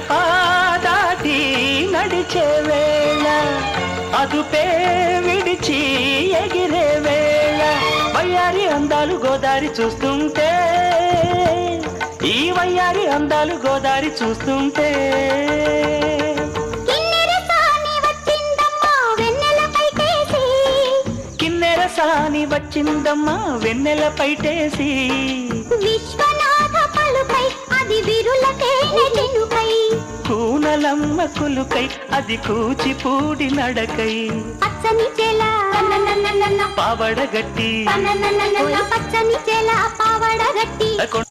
గడప దాటి నడిచే వేళ అదుపే విడిచి ఎగిరే వేళ వయ్యారి అందాలు గోదారి చూస్తుంటే ఈ వయ్యారి అందాలు గోదారి చూస్తుంటే సాని వచ్చిందమ్మా వెన్నెల పైటేసి విశ్వనాథ పలుకై అది విరులకే నెనుకై కూనలమ్మ కులుకై అది కూచిపూడి నడకై పచ్చని చెల పావడగట్టి పచ్చని చెల పావడగట్టి